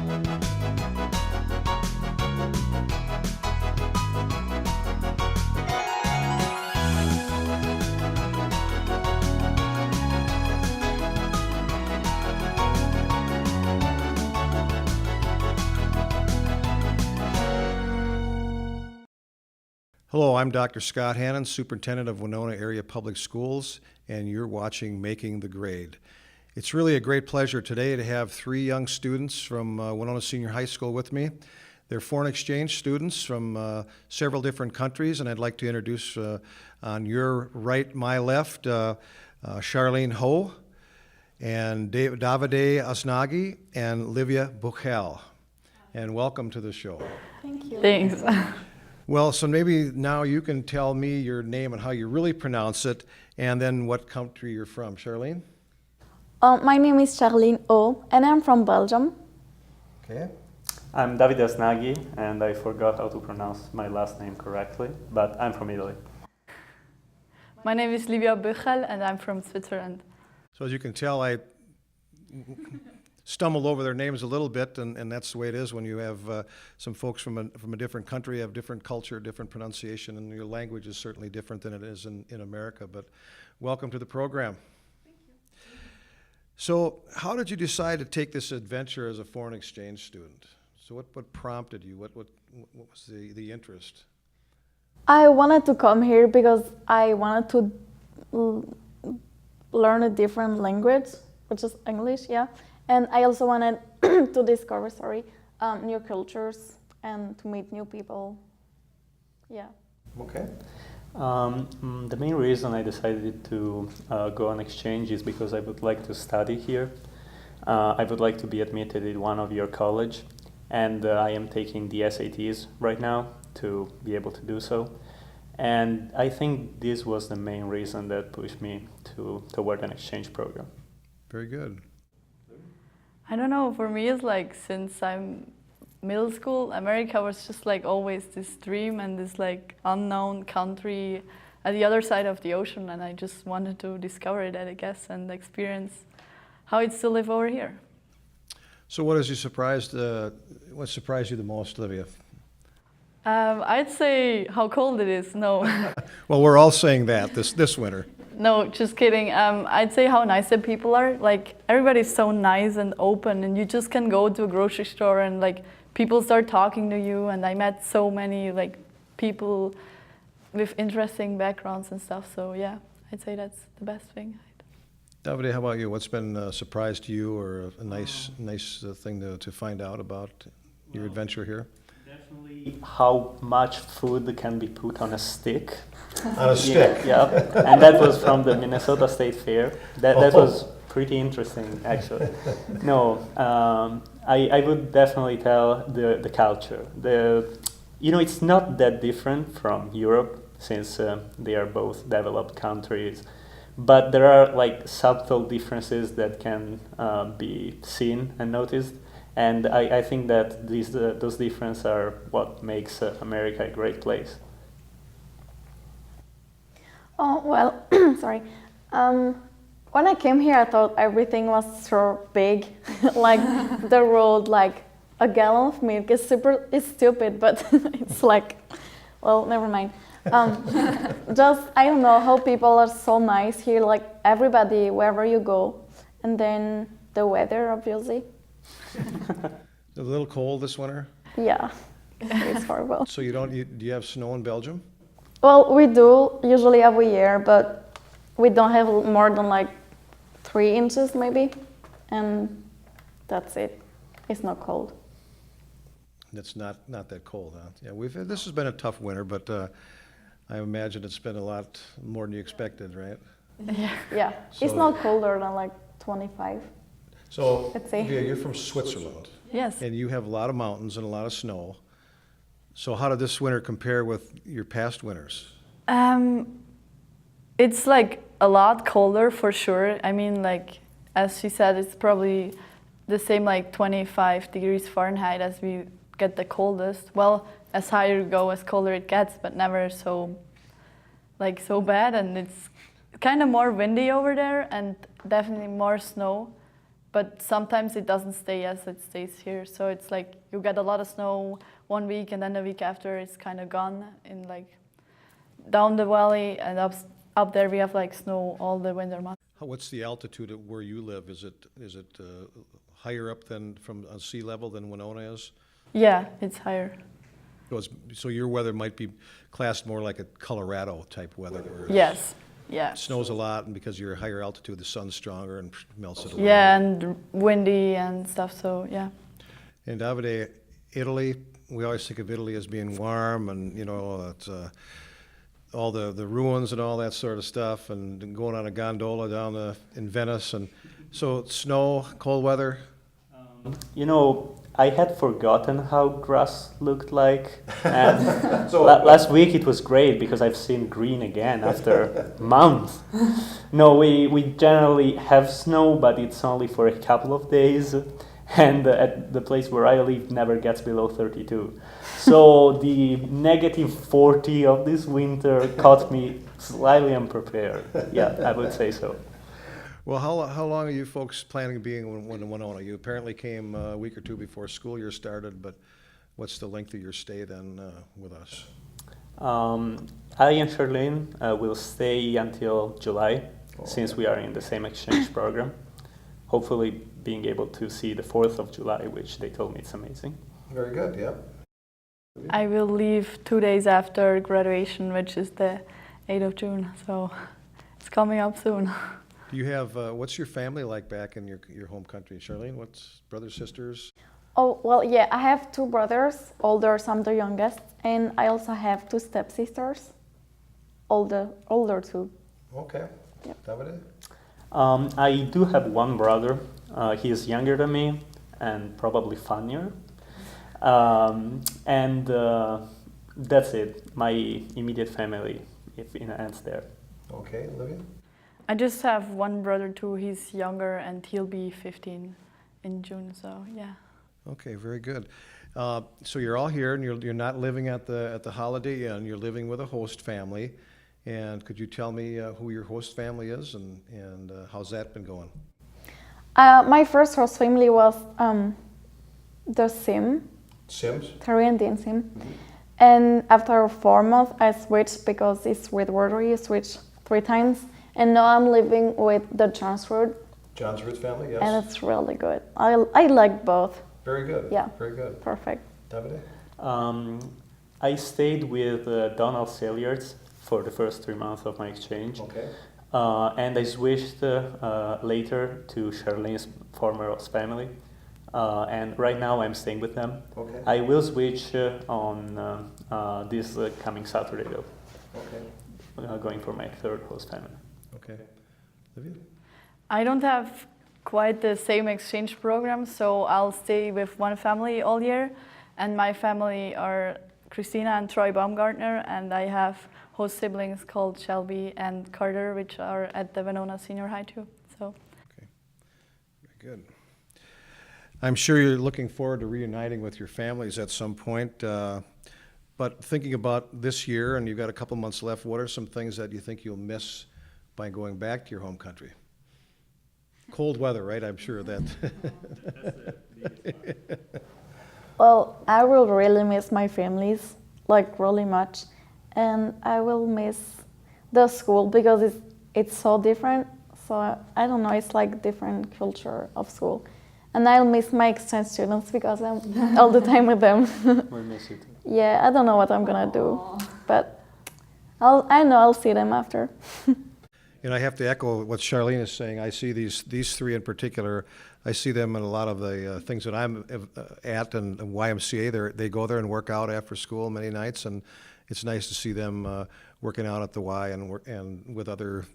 Hello, I'm Dr. Scott Hannon, Superintendent of Winona Area Public Schools, and you're watching Making the Grade. It's really a great pleasure today to have three young students from Winona Senior High School with me. They're foreign exchange students from several different countries, and I'd like to introduce on your right, my left, Charlene Ho, and Davide Asnaghi, and Livia Buchel. And welcome to the show. Thank you. Thanks. Well, so maybe now you can tell me your name and how you really pronounce it, and then what country you're from. Charlene? My name is Charlene O, and I'm from Belgium. Okay. I'm Davide Asnaghi, and I forgot how to pronounce my last name correctly, but I'm from Italy. My name is Livia Buchel, and I'm from Switzerland. So as you can tell, I stumbled over their names a little bit, and that's the way it is when you have some folks from a different country, have different culture, different pronunciation, and your language is certainly different than it is in America. But welcome to the program. Thank you. So how did you decide to take this adventure as a foreign exchange student? So what prompted you? What was the interest? I wanted to come here because I wanted to learn a different language, which is English, yeah. And I also wanted to discover, new cultures and to meet new people. Yeah. Okay. The main reason I decided to go on exchange is because I would like to study here. I would like to be admitted in one of your college, and I am taking the SATs right now to be able to do so. And I think this was the main reason that pushed me toward an exchange program. Very good. I don't know, for me it's like since I'm middle school, America was just like always this dream and this like unknown country at the other side of the ocean, and I just wanted to discover it, I guess, and experience how it's to live over here. So what surprised you the most, Livia? I'd say how cold it is, no. Well, we're all saying that this winter. No, just kidding. I'd say how nice the people are. Like, everybody's so nice and open, and you just can go to a grocery store and like people start talking to you, and I met so many like people with interesting backgrounds and stuff. So yeah, I'd say that's the best thing. Davide, how about you? What's been a surprise to you, or a nice thing to find out about your adventure here? Definitely how much food can be put on a stick. On a stick? Yeah, and that was from the Minnesota State Fair. That was pretty interesting, actually. No, I would definitely tell the culture. It's not that different from Europe, since they are both developed countries. But there are like subtle differences that can be seen and noticed. And I think that those differences are what makes America a great place. Oh, well, sorry. When I came here, I thought everything was so big. Like the road, like a gallon of milk is stupid, but it's like, well, never mind. I don't know how people are so nice here, like everybody, wherever you go. And then the weather, obviously. A little cold this winter? Yeah, it's horrible. So do you have snow in Belgium? Well, we do usually every year, but we don't have more than like 3 inches maybe, and that's it. It's not cold. It's not that cold, huh? Yeah, this has been a tough winter, but I imagine it's been a lot more than you expected, right? Yeah. So, it's not colder than like 25. So, Let's say. Via, you're from Switzerland. Yes. And you have a lot of mountains and a lot of snow. So how did this winter compare with your past winters? It's like a lot colder for sure. I mean, like, as she said, it's probably the same like 25 degrees Fahrenheit as we get the coldest. Well, as higher you go, as colder it gets, but never so bad. And it's kind of more windy over there and definitely more snow. but sometimes it doesn't stay as it stays here. So it's like you get a lot of snow one week, and then the week after it's kind of gone. In like down the valley and up there we have like snow all the winter months. What's the altitude at where you live? Is it higher up than from sea level than Winona is? Yeah, it's higher. So your weather might be classed more like a Colorado type weather. Where Yes. Yeah. it snows a lot, and because you're higher altitude, the sun's stronger and melts it away. Yeah, and windy and stuff. So yeah. And Davide, Italy, we always think of Italy as being warm, and it's all the ruins and all that sort of stuff, and going on a gondola down in Venice, and so snow, cold weather. I had forgotten how grass looked like, and last week it was great because I've seen green again after months. No, we generally have snow, but it's only for a couple of days, and at the place where I live never gets below 32. So the -40 of this winter caught me slightly unprepared. Yeah, I would say so. Well, how long are you folks planning on being in Winona? You apparently came a week or two before school year started, but what's the length of your stay then with us? I and Charlene will stay until July, since we are in the same exchange program. Hopefully being able to see the 4th of July, which they told me it's amazing. Very good, yeah. I will leave 2 days after graduation, which is the 8th of June. So it's coming up soon. You have, what's your family like back in your home country? Charlene, what's brothers, sisters? Oh, well, yeah, I have 2 brothers, older, so I'm the youngest, and I also have 2 stepsisters, older too. Okay. Yep. Davide? I do have one brother. He is younger than me and probably funnier. And that's it. My immediate family, if it ends there. Okay, Olivia? I just have one brother too. He's younger and he'll be 15 in June. So yeah. Okay, very good. So you're all here, and you're not living at the Holiday Inn. You're living with a host family. And could you tell me who your host family is, and how's that been going? My first host family was the Sims? Terry and Dean Sim. And after 4 months, I switched because it's with Rotary. You switch 3 times. And now I'm living with the John's Road. John's Root family, yes. And it's really good. I like both. Very good. Yeah. Very good. Perfect. Davide? I stayed with Donald Saliards for the first 3 months of my exchange. Okay. And I switched later to Charlene's former host family. And right now I'm staying with them. Okay. I will switch on this coming Saturday though. Okay. Going for my 3rd host family. Okay. Olivia? I don't have quite the same exchange program, so I'll stay with one family all year. And my family are Christina and Troy Baumgartner, and I have host siblings called Shelby and Carter, which are at the Winona Senior High too. So. Okay. Very good. I'm sure you're looking forward to reuniting with your families at some point. But thinking about this year, and you've got a couple months left, what are some things that you think you'll miss by going back to your home country? Cold weather, right? I'm sure that. Well, I will really miss my families, like really much. And I will miss the school because it's so different. So I don't know, it's like different culture of school. And I'll miss my exchange students because I'm all the time with them. We miss you too. Yeah, I don't know what I'm gonna do, but I know I'll see them after. And I have to echo what Charlene is saying. I see these 3 in particular. I see them in a lot of the things that I'm at, and YMCA. They go there and work out after school many nights, and it's nice to see them working out at the Y and with other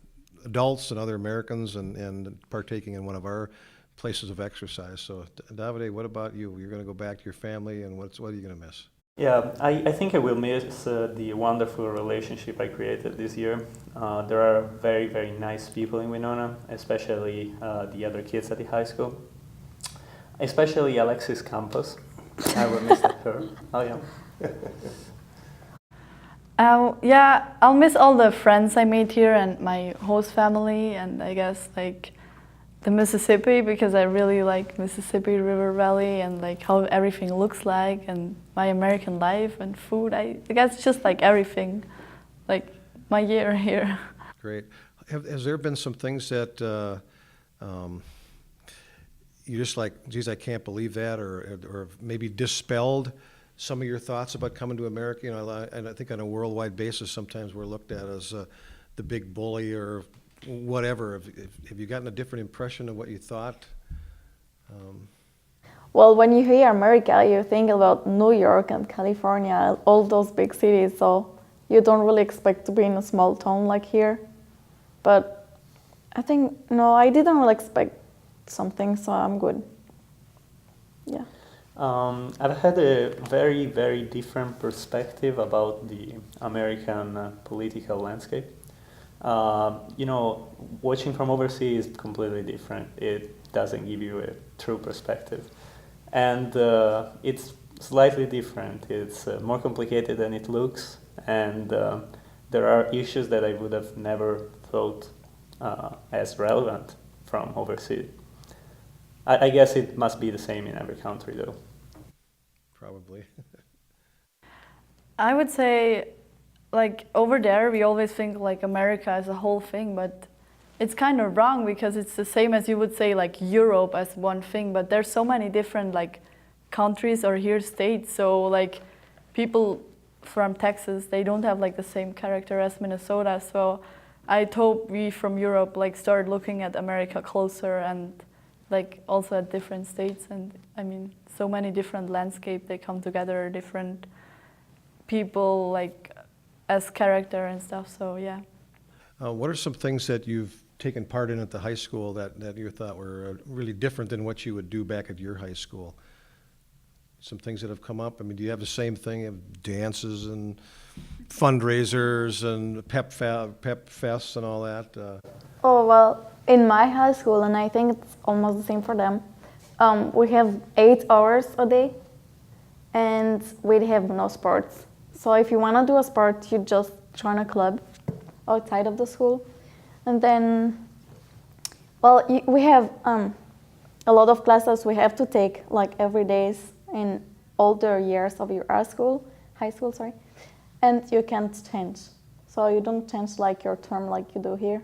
adults and other Americans and partaking in one of our places of exercise. So, Davide, what about you? You're going to go back to your family, and what are you going to miss? Yeah, I think I will miss the wonderful relationship I created this year. There are very, very nice people in Winona, especially the other kids at the high school. Especially Alexis Campos. I will miss her. Oh, yeah. Yeah, I'll miss all the friends I made here and my host family, and I guess like the Mississippi, because I really like Mississippi River Valley and like how everything looks like, and my American life and food. I guess just like everything, like my year here. Great. Has there been some things that you just like, geez, I can't believe that, or maybe dispelled some of your thoughts about coming to America? You know, and I think on a worldwide basis, sometimes we're looked at as the big bully or whatever. Have you gotten a different impression of what you thought? Well, when you hear America, you think about New York and California, all those big cities, so you don't really expect to be in a small town like here. But I think, no, I didn't really expect something, so I'm good. Yeah. I've had a very, very different perspective about the American political landscape. You know, watching from overseas is completely different. It doesn't give you a true perspective. And it's slightly different. It's more complicated than it looks. And there are issues that I would have never thought as relevant from overseas. I guess it must be the same in every country, though. Probably. I would say, like over there, we always think like America as a whole thing, but it's kind of wrong because it's the same as you would say like Europe as one thing, but there's so many different like countries or here states. So like people from Texas, they don't have like the same character as Minnesota. So I'd hope we from Europe like start looking at America closer and like also at different states. And I mean, so many different landscape, they come together, different people like as character and stuff. So yeah. What are some things that you've taken part in at the high school that you thought were really different than what you would do back at your high school? Some things that have come up? I mean, do you have the same thing of dances and fundraisers and pep fests and all that? Oh, well, in my high school, and I think it's almost the same for them, we have 8 hours a day, and we have no sports. So if you want to do a sport, you just join a club outside of the school. And then, well, we have a lot of classes we have to take like every day in all the years of your high school, sorry. And you can't change. So you don't change like your term like you do here.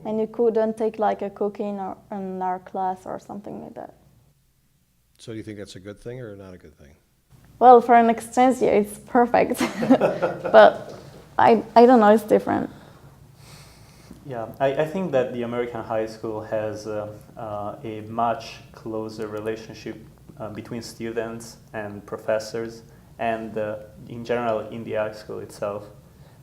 And you couldn't take like a cooking or an art class or something like that. So do you think that's a good thing or not a good thing? Well, for an exchange year, it's perfect. But I don't know, it's different. Yeah, I think that the American high school has a much closer relationship between students and professors, and in general in the high school itself.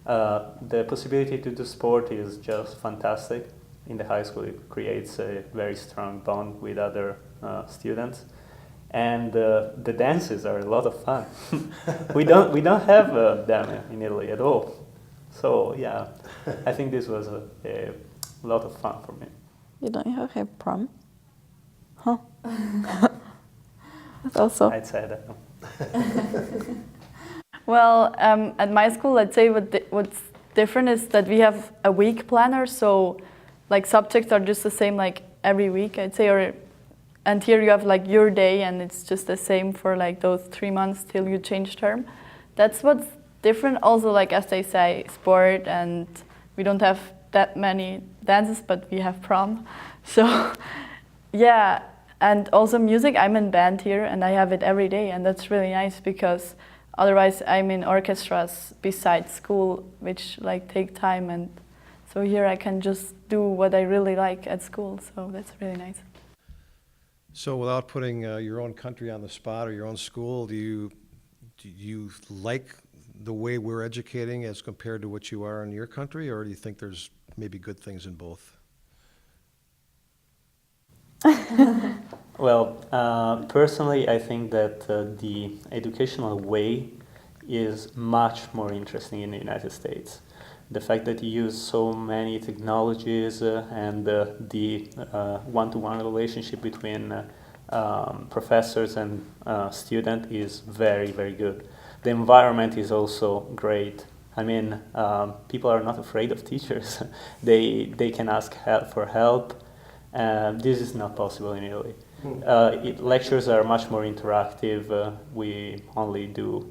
The possibility to do sport is just fantastic. In the high school, it creates a very strong bond with other students, and the dances are a lot of fun. we don't have them in Italy at all. So yeah, I think this was a lot of fun for me. You don't have prom? Huh? Also. I'd say that. No. Well, at my school, let's say what's different is that we have a week planner, so like subjects are just the same like every week, I'd say, and here you have like your day and it's just the same for like those 3 months till you change term. That's what's different. Also, like as they say, sport, and we don't have that many dances, but we have prom. So yeah, and also music, I'm in band here and I have it every day, and that's really nice because otherwise I'm in orchestras besides school, which like take time, and so here I can just do what I really like at school, so that's really nice. So without putting your own country on the spot or your own school, do you like the way we're educating as compared to what you are in your country, or do you think there's maybe good things in both? Well, personally, I think that the educational way is much more interesting in the United States. The fact that you use so many technologies and the one-to-one relationship between professors and student is very, very good. The environment is also great. I mean, people are not afraid of teachers. They can ask for help, This is not possible in Italy. Lectures are much more interactive. We only do,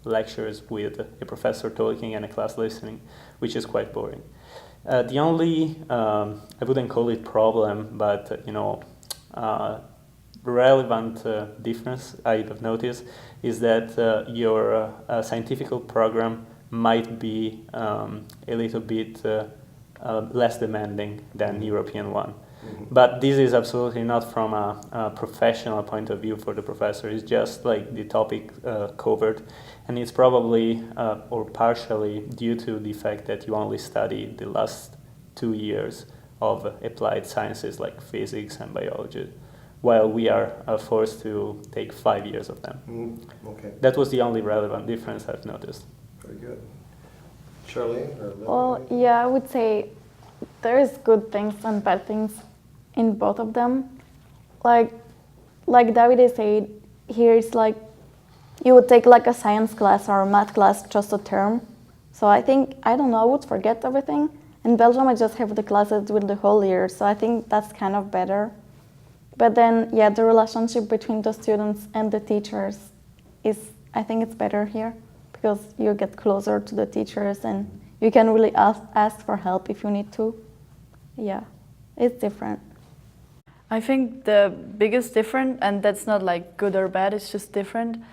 lectures with a professor talking and a class listening, which is quite boring. The only, I wouldn't call it problem, but relevant difference I have noticed is that your scientific program might be a little bit less demanding than European one. But this is absolutely not from a professional point of view for the professor. It's just like the topic covered, and it's probably or partially due to the fact that you only study the last 2 years of applied sciences like physics and biology, while we are forced to take 5 years of them. Okay, That was the only relevant difference I've noticed. very good. Charlene? Or Linda? Well, yeah, I would say there's good things and bad things in both of them. Like Davide said, here it's like you would take like a science class or a math class just a term. So I don't know, I would forget everything. In Belgium, I just have the classes with the whole year, so I think that's kind of better. But then, yeah, the relationship between the students and the teachers I think it's better here because you get closer to the teachers and you can really ask for help if you need to. Yeah, it's different. I think the biggest difference, and that's not like good or bad, it's just different,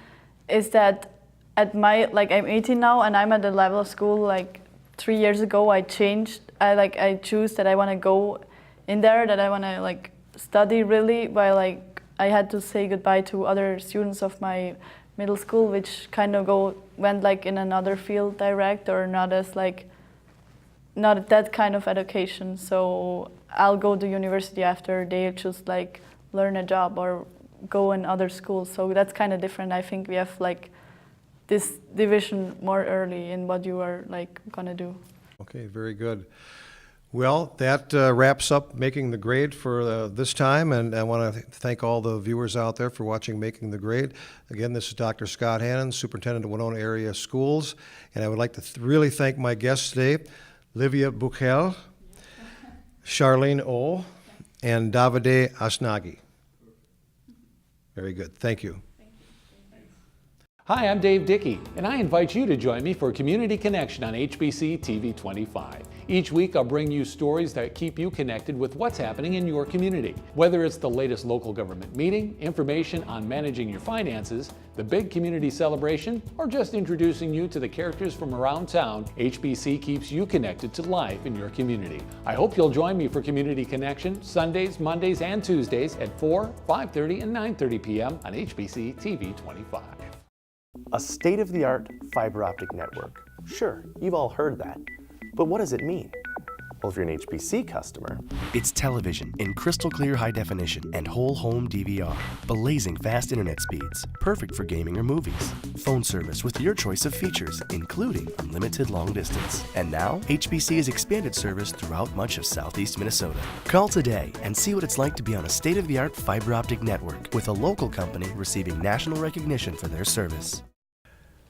is that at I'm 18 now and I'm at the level of school like 3 years ago I changed. I choose that I want to go in there, that I want to study really, while I had to say goodbye to other students of my middle school, which kind of went in another field direct or not as not that kind of education. So I'll go to university after they just learn a job or go in other schools. So that's kind of different. I think we have this division more early in what you are gonna do. Okay, very good. Well, that wraps up Making the Grade for this time, and I want to thank all the viewers out there for watching Making the Grade. Again, this is Dr. Scott Hannon, Superintendent of Winona Area Schools, and I would like to really thank my guests today, Livia Buchel, Charlene O, and Davide Asnaghi. Very good. Thank you. Hi, I'm Dave Dickey, and I invite you to join me for Community Connection on HBC TV 25. Each week, I'll bring you stories that keep you connected with what's happening in your community. Whether it's the latest local government meeting, information on managing your finances, the big community celebration, or just introducing you to the characters from around town, HBC keeps you connected to life in your community. I hope you'll join me for Community Connection Sundays, Mondays, and Tuesdays at 4, 5:30, and 9:30 p.m. on HBC TV 25. A state-of-the-art fiber optic network. Sure, you've all heard that. But what does it mean? Well, if you're an HBC customer, it's television in crystal clear high definition and whole home DVR, blazing fast internet speeds, perfect for gaming or movies, phone service with your choice of features, including unlimited long distance. And now, HBC has expanded service throughout much of southeast Minnesota. Call today and see what it's like to be on a state-of-the-art fiber optic network with a local company receiving national recognition for their service.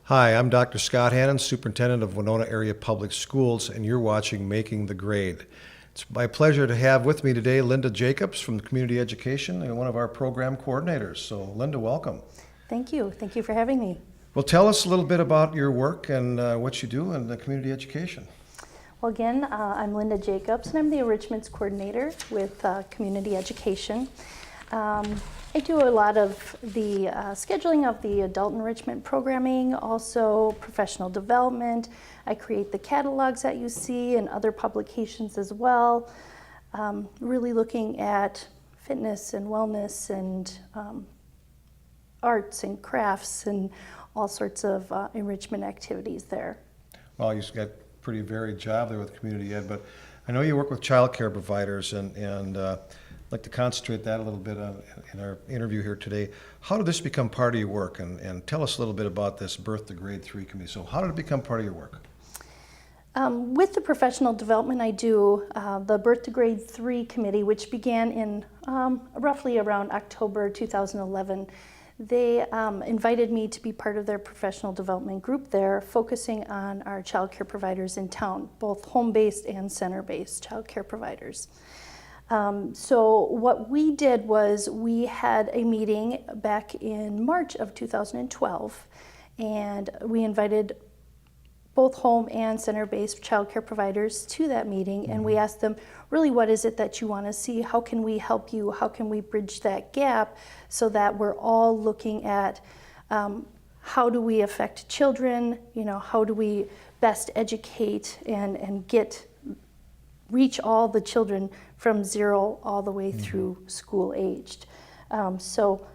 Hi, I'm Dr. Scott Hannon, Superintendent of Winona Area Public Schools, and you're watching Making the Grade. It's my pleasure to have with me today Linda Jacobs from Community Education and one of our program coordinators. So, Linda, welcome. Thank you. Thank you for having me. Well, tell us a little bit about your work and what you do in the community education. Well, again, I'm Linda Jacobs, and I'm the enrichments coordinator with Community Education. I do a lot of the scheduling of the adult enrichment programming, also professional development. I create the catalogs that you see and other publications as well, really looking at fitness and wellness and arts and crafts and all sorts of enrichment activities there. Well, you've got a pretty varied job there with community ed, but I know you work with child care providers and I'd like to concentrate that a little bit in our interview here today. How did this become part of your work? And tell us a little bit about this Birth to Grade 3 committee. So how did it become part of your work? With the professional development, I do the Birth to Grade 3 committee, which began in roughly around October 2011. They invited me to be part of their professional development group there, focusing on our child care providers in town, both home-based and center-based child care providers. So what we did was we had a meeting back in March of 2012, and we invited both home and center-based childcare providers to that meeting, and we asked them, really, what is it that you want to see? How can we help you? How can we bridge that gap so that we're all looking at how do we affect children? You know, how do we best educate and reach all the children from 0 all the way through school aged? So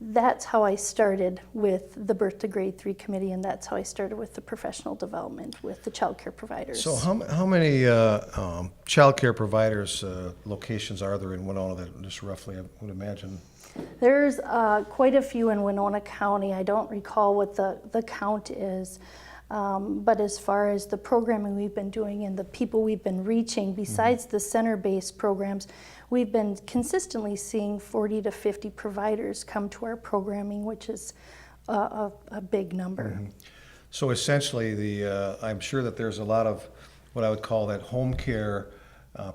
that's how I started with the Birth to Grade 3 committee, and that's how I started with the professional development with the child care providers. So how many child care providers locations are there in Winona, that just roughly I would imagine? There's quite a few in Winona County. I don't recall what the count is. But as far as the programming we've been doing and the people we've been reaching, besides the center-based programs, we've been consistently seeing 40 to 50 providers come to our programming, which is a big number. So essentially, I'm sure that there's a lot of what I would call that home care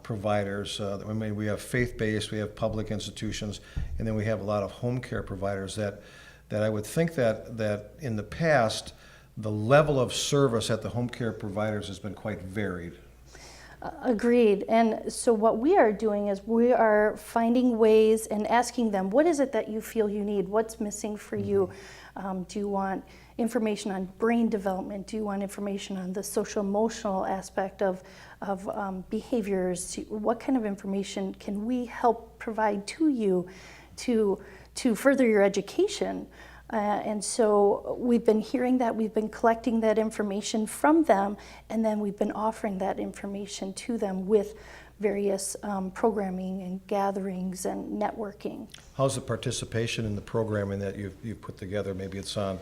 providers. I mean, we have faith-based, we have public institutions, and then we have a lot of home care providers that I would think that in the past, the level of service at the home care providers has been quite varied. Agreed. And so what we are doing is we are finding ways and asking them, what is it that you feel you need? What's missing for you? Do you want information on brain development? Do you want information on the social emotional aspect of behaviors? What kind of information can we help provide to you to further your education? And so we've been hearing that, we've been collecting that information from them, and then we've been offering that information to them with various programming and gatherings and networking. How's the participation in the programming that you've put together? Maybe it's on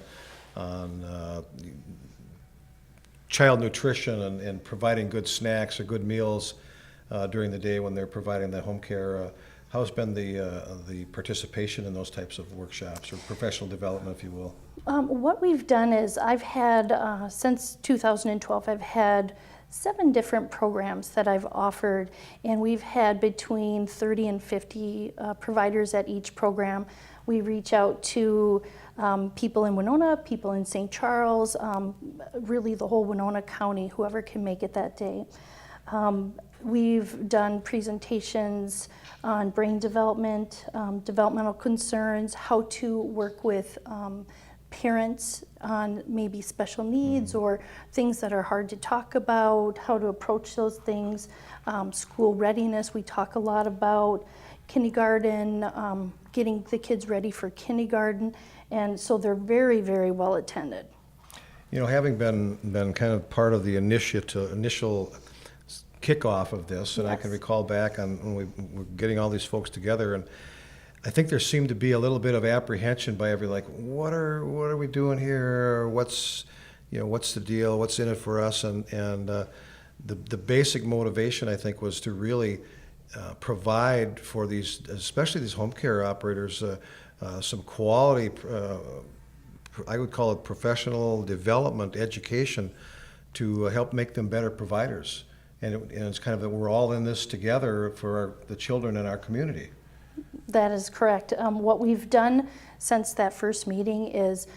child nutrition and providing good snacks or good meals during the day when they're providing the home care. How's been the participation in those types of workshops or professional development, if you will? What we've done is I've had, since 2012, I've had 7 different programs that I've offered, and we've had between 30 and 50 providers at each program. We reach out to people in Winona, people in St. Charles, really the whole Winona County, whoever can make it that day. We've done presentations on brain development, developmental concerns, how to work with parents on maybe special needs or things that are hard to talk about, how to approach those things. School readiness, we talk a lot about kindergarten, getting the kids ready for kindergarten, and so they're very, very well attended. You know, having been kind of part of the initial kickoff of this, and I can recall back on when we were getting all these folks together, and I think there seemed to be a little bit of apprehension by like, what are we doing here? What's the deal? What's in it for us? And the basic motivation, I think, was to really provide for these, especially these home care operators, some quality, I would call it professional development education to help make them better providers. And it's kind of that we're all in this together for the children in our community. That is correct. What we've done since that first meeting is,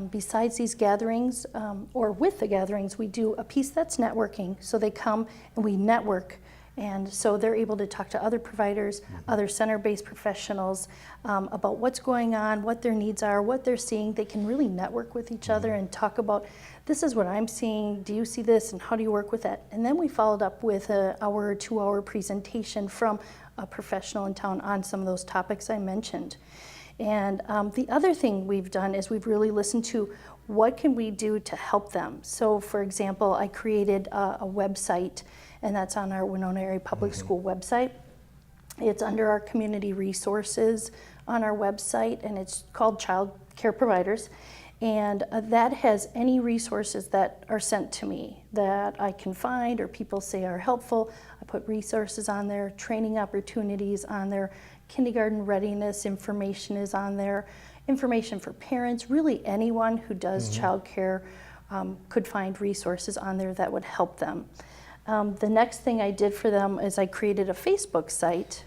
besides these gatherings, or with the gatherings, we do a piece that's networking. So they come and we network, and so they're able to talk to other providers, other center-based professionals about what's going on, what their needs are, what they're seeing. They can really network with each other and talk about, this is what I'm seeing, do you see this, and how do you work with that? And then we followed up with an hour or 2 hour presentation from a professional in town on some of those topics I mentioned. And the other thing we've done is we've really listened to what can we do to help them. So for example, I created a website, and that's on our Winona Area Public School website. It's under our community resources on our website, and it's called Child Care Providers. And that has any resources that are sent to me that I can find or people say are helpful. I put resources on there, training opportunities on there, kindergarten readiness information is on there, information for parents. Really anyone who does childcare could find resources on there that would help them. The next thing I did for them is I created a Facebook site,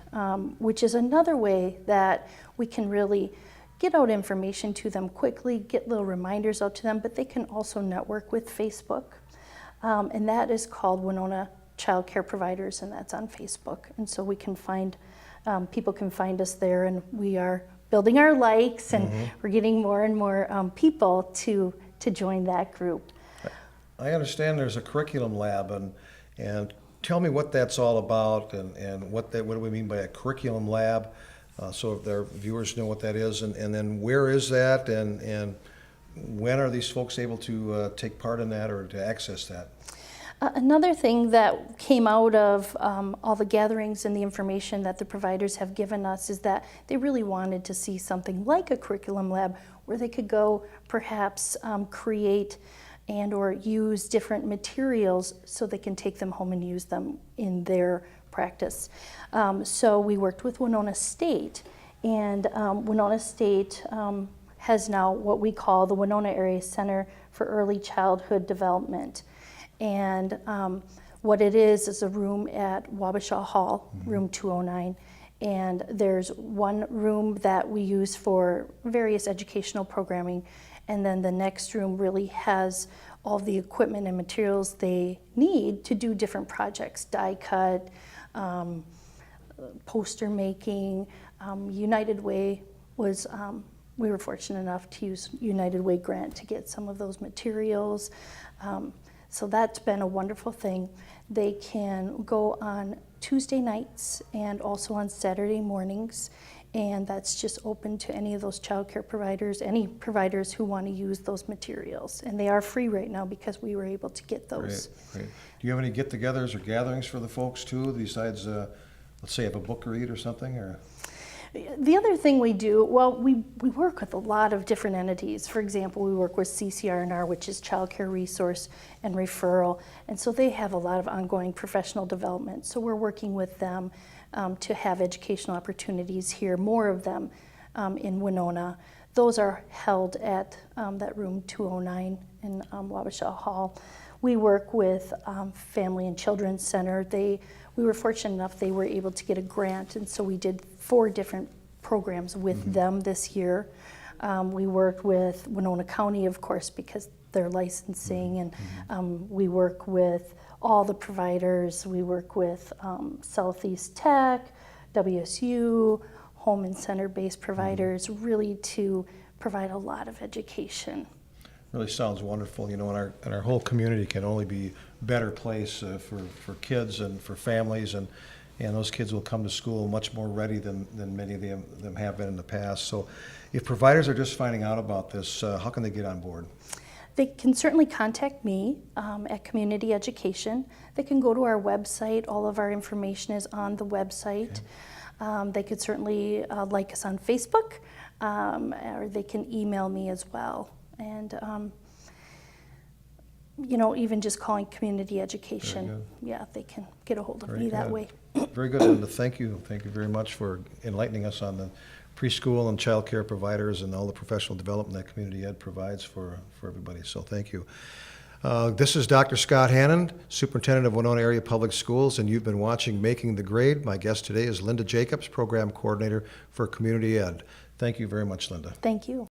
which is another way that we can really get out information to them quickly, get little reminders out to them, but they can also network with Facebook. And that is called Winona Child Care Providers, and that's on Facebook. And so we can find, people can find us there, and we are building our likes, and we're getting more and more people to join that group. I understand there's a curriculum lab, and tell me what that's all about, and what do we mean by a curriculum lab, so if their viewers know what that is, and then where is that, and when are these folks able to take part in that or to access that? Another thing that came out of all the gatherings and the information that the providers have given us is that they really wanted to see something like a curriculum lab where they could go perhaps create and or use different materials so they can take them home and use them in their practice. So we worked with Winona State, and Winona State has now what we call the Winona Area Center for Early Childhood Development. And what it is a room at Wabasha Hall, room 209. And there's one room that we use for various educational programming. And then the next room really has all the equipment and materials they need to do different projects, die cut, poster making. United Way was, we were fortunate enough to use United Way grant to get some of those materials. So that's been a wonderful thing. They can go on Tuesday nights and also on Saturday mornings, and that's just open to any of those child care providers, any providers who want to use those materials. And they are free right now because we were able to get those. Great. Do you have any get-togethers or gatherings for the folks too, besides, let's say, have a book read or something, or? The other thing we do, well, we work with a lot of different entities. For example, we work with CCR&R, which is Child Care Resource and Referral, and so they have a lot of ongoing professional development. So we're working with them to have educational opportunities here, more of them in Winona. Those are held at that room 209 in Wabasha Hall. We work with Family and Children's Center. We were fortunate enough they were able to get a grant, and so we did 4 different programs with them this year. We worked with Winona County, of course, because they're licensing, and we work with all the providers. We work with Southeast Tech, WSU, home and center-based providers, really to provide a lot of education. Really sounds wonderful, you know, and our whole community can only be a better place for kids and for families, and those kids will come to school much more ready than many of them have been in the past. So if providers are just finding out about this, how can they get on board? They can certainly contact me at Community Education. They can go to our website. All of our information is on the website. Okay. They could certainly like us on Facebook, or they can email me as well. And you know, even just calling Community Education, yeah, they can get a hold of me that way. Very good, Linda. Thank you. Thank you very much for enlightening us on the preschool and child care providers and all the professional development that Community Ed provides for everybody. So thank you. This is Dr. Scott Hannon, Superintendent of Winona Area Public Schools, and you've been watching Making the Grade. My guest today is Linda Jacobs, Program Coordinator for Community Ed. Thank you very much, Linda. Thank you.